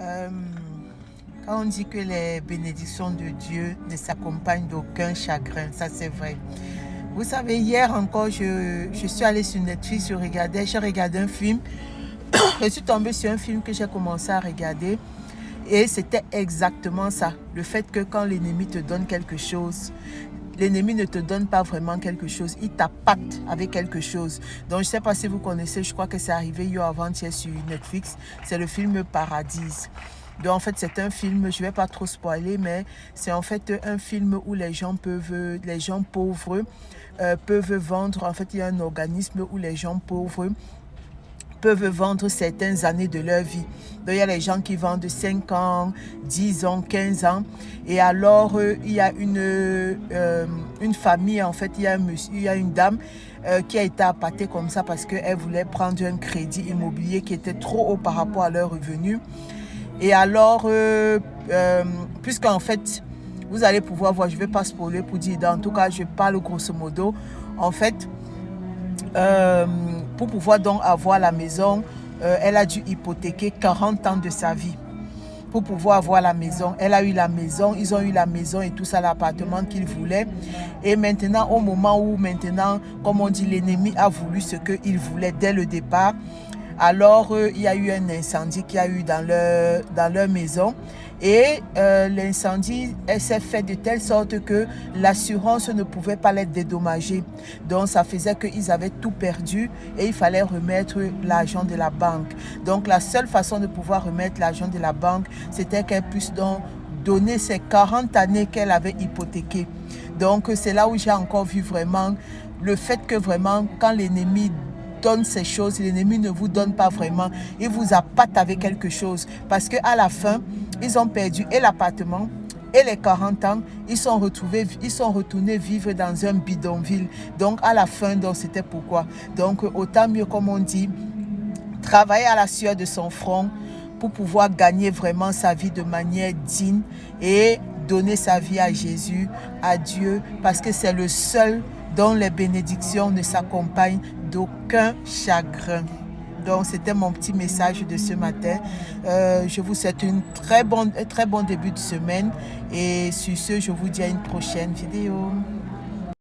Euh, Quand on dit que les bénédictions de Dieu ne s'accompagnent d'aucun chagrin, ça c'est vrai. Vous savez, hier encore, je suis allée sur Netflix, j'ai regardé un film. Je suis tombée sur un film que j'ai commencé à regarder. Et c'était exactement ça. Le fait que quand l'ennemi te donne quelque chose, l'ennemi ne te donne pas vraiment quelque chose, il t'appâte avec quelque chose. Donc je ne sais pas si vous connaissez, je crois que c'est arrivé hier avant-hier sur Netflix, c'est le film Paradise. Donc en fait c'est un film, je ne vais pas trop spoiler, mais c'est en fait un film où les gens pauvres peuvent vendre, en fait il y a un organisme où les gens pauvres peuvent vendre certaines années de leur vie. Donc, il y a les gens qui vendent 5 ans, 10 ans, 15 ans. Et alors, il y a une famille, en fait, il y a une dame qui a été appâtée comme ça parce qu'elle voulait prendre un crédit immobilier qui était trop haut par rapport à leurs revenus. Et alors, puisqu'en fait, vous allez pouvoir voir, je ne vais pas spoiler pour dire, en tout cas, je parle grosso modo. En fait, pour pouvoir donc avoir la maison, elle a dû hypothéquer 40 ans de sa vie pour pouvoir avoir la maison. Elle a eu la maison, ils ont eu la maison et tout ça, l'appartement qu'ils voulaient. Et maintenant, au moment où comme on dit, l'ennemi a voulu ce qu'il voulait dès le départ, alors il y a eu un incendie qui a eu dans leur maison. Et l'incendie s'est fait de telle sorte que l'assurance ne pouvait pas les dédommager. Donc ça faisait qu'ils avaient tout perdu et il fallait remettre l'argent de la banque. Donc la seule façon de pouvoir remettre l'argent de la banque, c'était qu'elle puisse donc donner ces 40 années qu'elle avait hypothéquées. Donc c'est là où j'ai encore vu vraiment le fait que vraiment quand l'ennemi donne ces choses, l'ennemi ne vous donne pas vraiment, il vous appâte avec quelque chose parce qu'à la fin, ils ont perdu et l'appartement et les 40 ans, ils sont retournés vivre dans un bidonville. Donc à la fin, donc c'était pourquoi. Donc autant mieux, comme on dit, travailler à la sueur de son front pour pouvoir gagner vraiment sa vie de manière digne et donner sa vie à Jésus, à Dieu, parce que c'est le seul dont les bénédictions ne s'accompagnent d'aucun chagrin. Donc, c'était mon petit message de ce matin. Je vous souhaite un très bon début de semaine. Et sur ce, je vous dis à une prochaine vidéo.